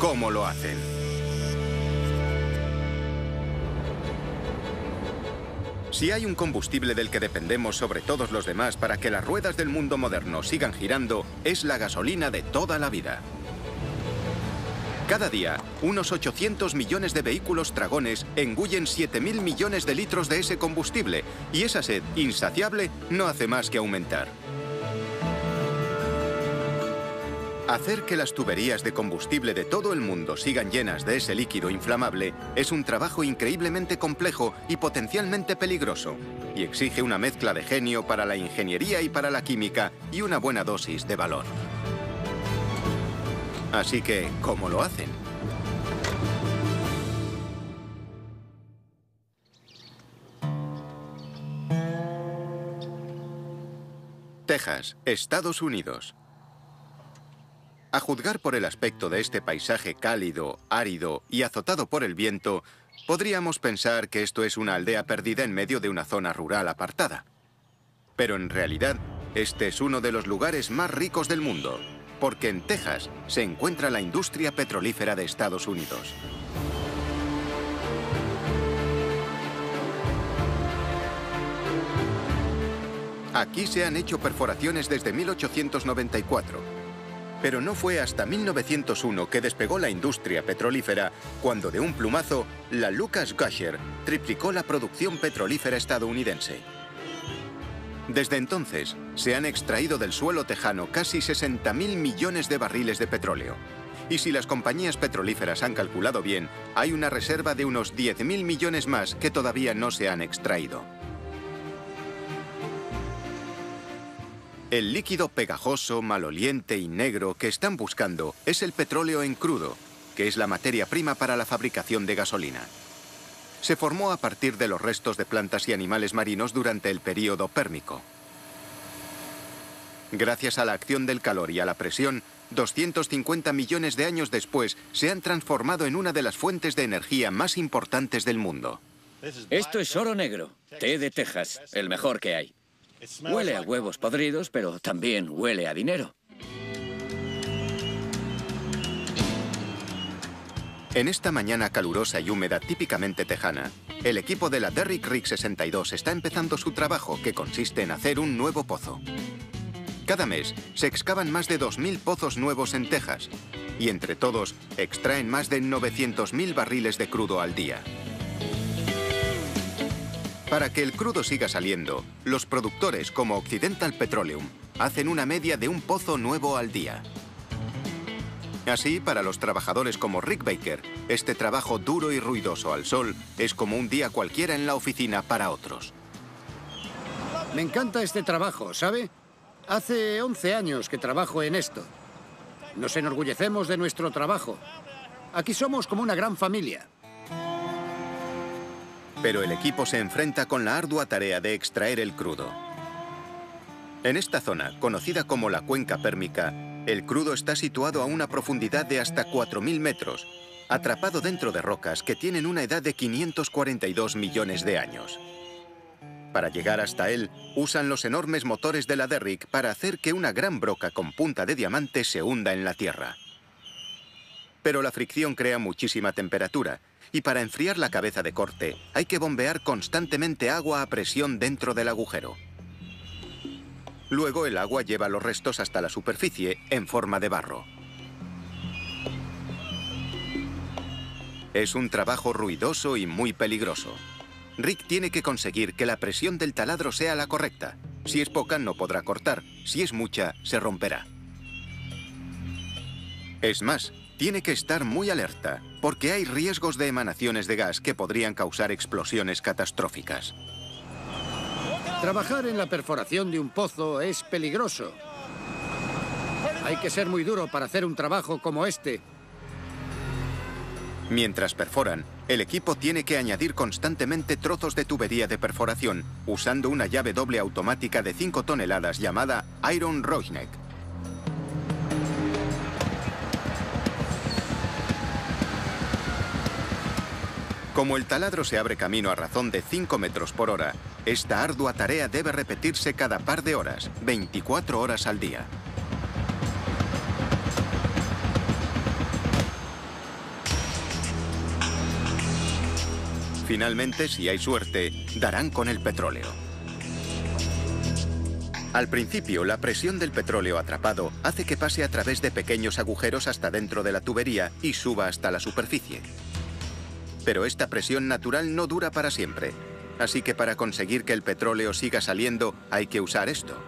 cómo lo hacen. Si hay un combustible del que dependemos sobre todos los demás para que las ruedas del mundo moderno sigan girando, es la gasolina de toda la vida. Cada día, unos 800 millones de vehículos tragones engullen 7.000 millones de litros de ese combustible, y esa sed insaciable no hace más que aumentar. Hacer que las tuberías de combustible de todo el mundo sigan llenas de ese líquido inflamable es un trabajo increíblemente complejo y potencialmente peligroso, y exige una mezcla de genio para la ingeniería y para la química y una buena dosis de valor. Así que, ¿cómo lo hacen? Texas, Estados Unidos. A juzgar por el aspecto de este paisaje cálido, árido y azotado por el viento, podríamos pensar que esto es una aldea perdida en medio de una zona rural apartada. Pero en realidad, este es uno de los lugares más ricos del mundo, porque en Texas se encuentra la industria petrolífera de Estados Unidos. Aquí se han hecho perforaciones desde 1894. Pero no fue hasta 1901 que despegó la industria petrolífera, cuando de un plumazo, la Lucas Gusher triplicó la producción petrolífera estadounidense. Desde entonces, se han extraído del suelo tejano casi 60.000 millones de barriles de petróleo. Y si las compañías petrolíferas han calculado bien, hay una reserva de unos 10.000 millones más que todavía no se han extraído. El líquido pegajoso, maloliente y negro que están buscando es el petróleo en crudo, que es la materia prima para la fabricación de gasolina. Se formó a partir de los restos de plantas y animales marinos durante el período pérmico. Gracias a la acción del calor y a la presión, 250 millones de años después se han transformado en una de las fuentes de energía más importantes del mundo. Esto es oro negro, té de Texas, el mejor que hay. Huele a huevos podridos, pero también huele a dinero. En esta mañana calurosa y húmeda típicamente tejana, el equipo de la Derrick Rig 62 está empezando su trabajo, que consiste en hacer un nuevo pozo. Cada mes se excavan más de 2.000 pozos nuevos en Texas, y entre todos extraen más de 900.000 barriles de crudo al día. Para que el crudo siga saliendo, los productores como Occidental Petroleum hacen una media de un pozo nuevo al día. Así, para los trabajadores como Rick Baker, este trabajo duro y ruidoso al sol es como un día cualquiera en la oficina para otros. Me encanta este trabajo, ¿sabe? Hace 11 años que trabajo en esto. Nos enorgullecemos de nuestro trabajo. Aquí somos como una gran familia. Pero el equipo se enfrenta con la ardua tarea de extraer el crudo. En esta zona, conocida como la cuenca pérmica, el crudo está situado a una profundidad de hasta 4.000 metros, atrapado dentro de rocas que tienen una edad de 542 millones de años. Para llegar hasta él, usan los enormes motores de la Derrick para hacer que una gran broca con punta de diamante se hunda en la tierra. Pero la fricción crea muchísima temperatura, y para enfriar la cabeza de corte hay que bombear constantemente agua a presión dentro del agujero. Luego el agua lleva los restos hasta la superficie en forma de barro. Es un trabajo ruidoso y muy peligroso. Rick tiene que conseguir que la presión del taladro sea la correcta. Si es poca, no podrá cortar. Si es mucha, se romperá. Es más, tiene que estar muy alerta, porque hay riesgos de emanaciones de gas que podrían causar explosiones catastróficas. Trabajar en la perforación de un pozo es peligroso. Hay que ser muy duro para hacer un trabajo como este. Mientras perforan, el equipo tiene que añadir constantemente trozos de tubería de perforación, usando una llave doble automática de 5 toneladas llamada Iron Rochneck. Como el taladro se abre camino a razón de 5 metros por hora, esta ardua tarea debe repetirse cada par de horas, 24 horas al día. Finalmente, si hay suerte, darán con el petróleo. Al principio, la presión del petróleo atrapado hace que pase a través de pequeños agujeros hasta dentro de la tubería y suba hasta la superficie. Pero esta presión natural no dura para siempre, así que para conseguir que el petróleo siga saliendo hay que usar esto.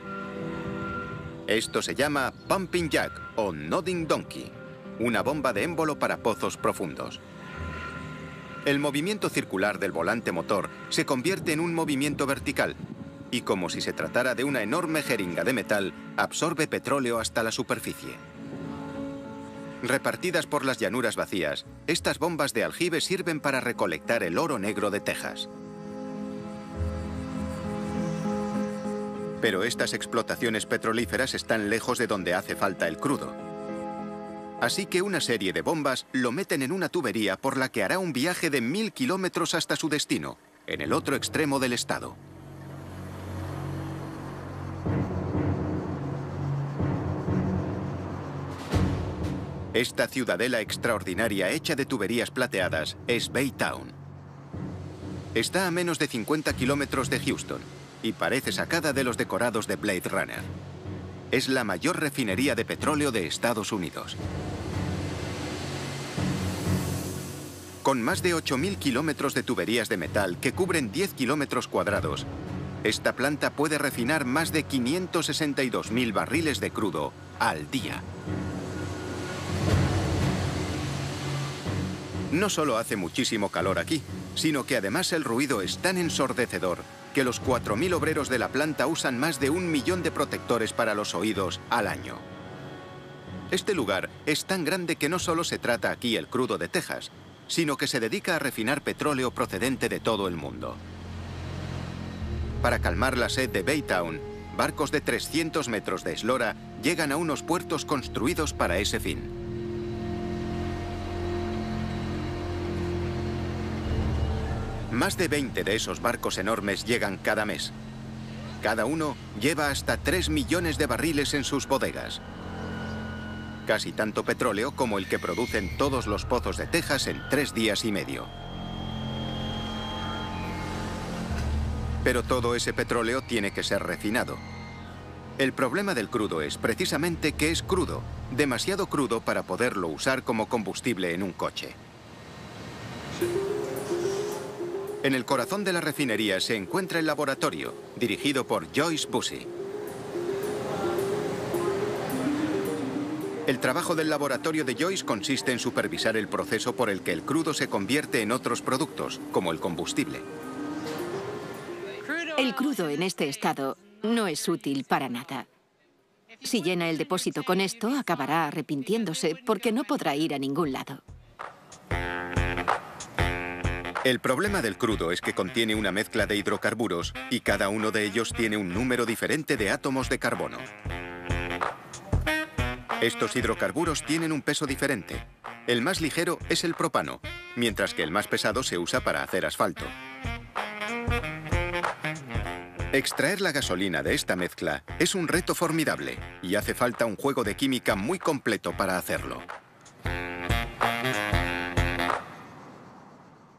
Esto se llama Pumping Jack o Nodding Donkey, una bomba de émbolo para pozos profundos. El movimiento circular del volante motor se convierte en un movimiento vertical y, como si se tratara de una enorme jeringa de metal, absorbe petróleo hasta la superficie. Repartidas por las llanuras vacías, estas bombas de aljibe sirven para recolectar el oro negro de Texas. Pero estas explotaciones petrolíferas están lejos de donde hace falta el crudo. Así que una serie de bombas lo meten en una tubería por la que hará un viaje de 1000 kilómetros hasta su destino, en el otro extremo del estado. Esta ciudadela extraordinaria hecha de tuberías plateadas es Baytown. Está a menos de 50 kilómetros de Houston y parece sacada de los decorados de Blade Runner. Es la mayor refinería de petróleo de Estados Unidos. Con más de 8.000 kilómetros de tuberías de metal que cubren 10 kilómetros cuadrados, esta planta puede refinar más de 562.000 barriles de crudo al día. No solo hace muchísimo calor aquí, sino que además el ruido es tan ensordecedor que los 4.000 obreros de la planta usan más de 1 millón de protectores para los oídos al año. Este lugar es tan grande que no solo se trata aquí el crudo de Texas, sino que se dedica a refinar petróleo procedente de todo el mundo. Para calmar la sed de Baytown, barcos de 300 metros de eslora llegan a unos puertos construidos para ese fin. Más de 20 de esos barcos enormes llegan cada mes. Cada uno lleva hasta 3 millones de barriles en sus bodegas. Casi tanto petróleo como el que producen todos los pozos de Texas en 3 días y medio. Pero todo ese petróleo tiene que ser refinado. El problema del crudo es precisamente que es crudo, demasiado crudo para poderlo usar como combustible en un coche. En el corazón de la refinería se encuentra el laboratorio, dirigido por Joyce Bussey. El trabajo del laboratorio de Joyce consiste en supervisar el proceso por el que el crudo se convierte en otros productos, como el combustible. El crudo en este estado no es útil para nada. Si llena el depósito con esto, acabará arrepintiéndose porque no podrá ir a ningún lado. El problema del crudo es que contiene una mezcla de hidrocarburos y cada uno de ellos tiene un número diferente de átomos de carbono. Estos hidrocarburos tienen un peso diferente. El más ligero es el propano, mientras que el más pesado se usa para hacer asfalto. Extraer la gasolina de esta mezcla es un reto formidable y hace falta un juego de química muy completo para hacerlo.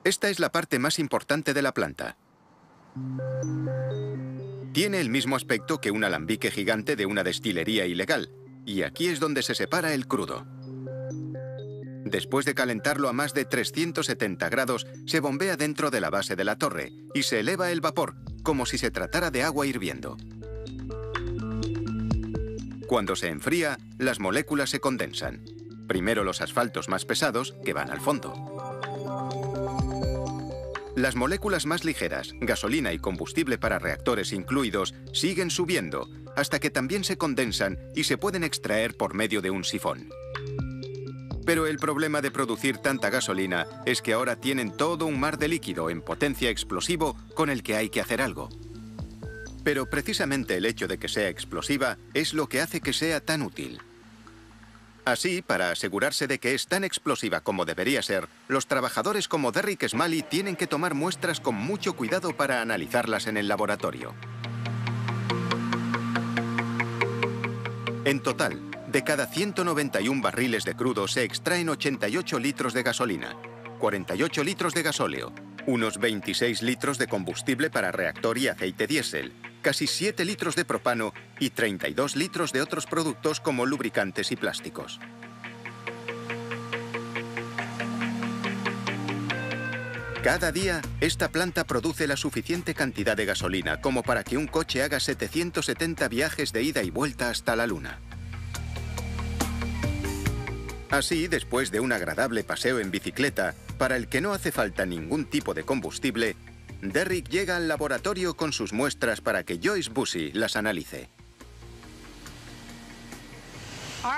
Esta es la parte más importante de la planta. Tiene el mismo aspecto que un alambique gigante de una destilería ilegal, y aquí es donde se separa el crudo. Después de calentarlo a más de 370 grados, se bombea dentro de la base de la torre y se eleva el vapor, como si se tratara de agua hirviendo. Cuando se enfría, las moléculas se condensan. Primero los asfaltos más pesados, que van al fondo. Las moléculas más ligeras, gasolina y combustible para reactores incluidos, siguen subiendo, hasta que también se condensan y se pueden extraer por medio de un sifón. Pero el problema de producir tanta gasolina es que ahora tienen todo un mar de líquido en potencia explosivo con el que hay que hacer algo. Pero precisamente el hecho de que sea explosiva es lo que hace que sea tan útil. Así, para asegurarse de que es tan explosiva como debería ser, los trabajadores como Derrick Smalley tienen que tomar muestras con mucho cuidado para analizarlas en el laboratorio. En total, de cada 191 barriles de crudo se extraen 88 litros de gasolina, 48 litros de gasóleo, Unos 26 litros de combustible para reactor y aceite diésel, casi 7 litros de propano y 32 litros de otros productos como lubricantes y plásticos. Cada día, esta planta produce la suficiente cantidad de gasolina como para que un coche haga 770 viajes de ida y vuelta hasta la Luna. Así, después de un agradable paseo en bicicleta, para el que no hace falta ningún tipo de combustible, Derrick llega al laboratorio con sus muestras para que Joyce Bussey las analice.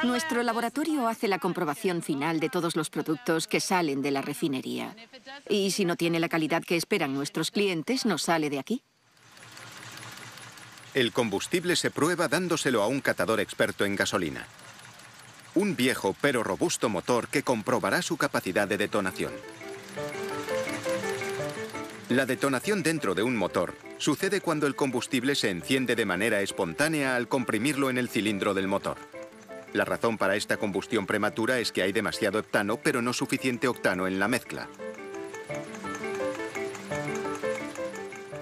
Nuestro laboratorio hace la comprobación final de todos los productos que salen de la refinería. Y si no tiene la calidad que esperan nuestros clientes, no sale de aquí. El combustible se prueba dándoselo a un catador experto en gasolina. Un viejo pero robusto motor que comprobará su capacidad de detonación. La detonación dentro de un motor sucede cuando el combustible se enciende de manera espontánea al comprimirlo en el cilindro del motor. La razón para esta combustión prematura es que hay demasiado heptano, pero no suficiente octano en la mezcla.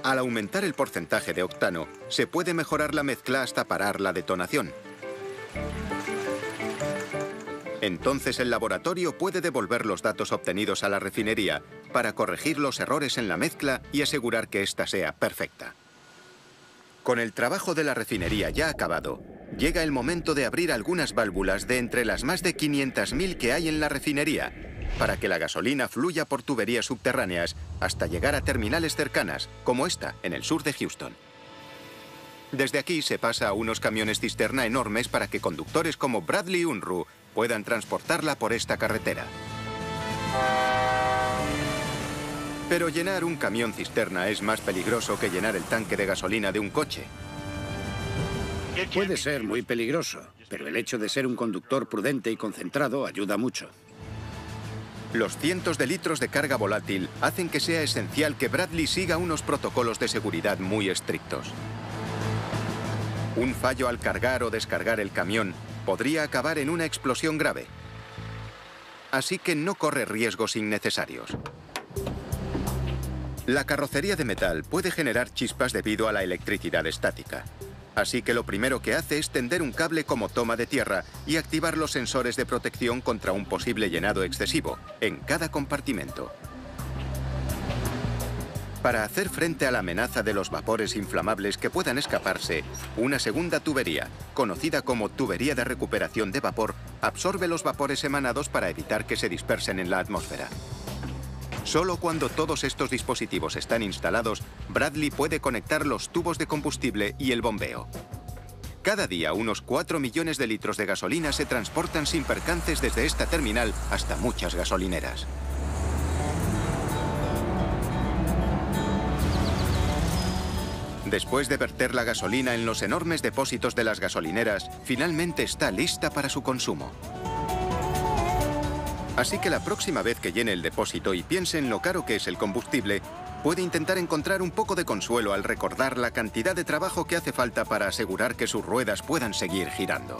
Al aumentar el porcentaje de octano, se puede mejorar la mezcla hasta parar la detonación. Entonces el laboratorio puede devolver los datos obtenidos a la refinería para corregir los errores en la mezcla y asegurar que ésta sea perfecta. Con el trabajo de la refinería ya acabado, llega el momento de abrir algunas válvulas de entre las más de 500.000 que hay en la refinería, para que la gasolina fluya por tuberías subterráneas hasta llegar a terminales cercanas, como esta, en el sur de Houston. Desde aquí se pasa a unos camiones cisterna enormes para que conductores como Bradley Unruh puedan transportarla por esta carretera. Pero llenar un camión cisterna es más peligroso que llenar el tanque de gasolina de un coche. Puede ser muy peligroso, pero el hecho de ser un conductor prudente y concentrado ayuda mucho. Los cientos de litros de carga volátil hacen que sea esencial que Bradley siga unos protocolos de seguridad muy estrictos. Un fallo al cargar o descargar el camión podría acabar en una explosión grave. Así que no corre riesgos innecesarios. La carrocería de metal puede generar chispas debido a la electricidad estática. Así que lo primero que hace es tender un cable como toma de tierra y activar los sensores de protección contra un posible llenado excesivo en cada compartimento. Para hacer frente a la amenaza de los vapores inflamables que puedan escaparse, una segunda tubería, conocida como tubería de recuperación de vapor, absorbe los vapores emanados para evitar que se dispersen en la atmósfera. Solo cuando todos estos dispositivos están instalados, Bradley puede conectar los tubos de combustible y el bombeo. Cada día, unos 4 millones de litros de gasolina se transportan sin percances desde esta terminal hasta muchas gasolineras. Después de verter la gasolina en los enormes depósitos de las gasolineras, finalmente está lista para su consumo. Así que la próxima vez que llene el depósito y piense en lo caro que es el combustible, puede intentar encontrar un poco de consuelo al recordar la cantidad de trabajo que hace falta para asegurar que sus ruedas puedan seguir girando.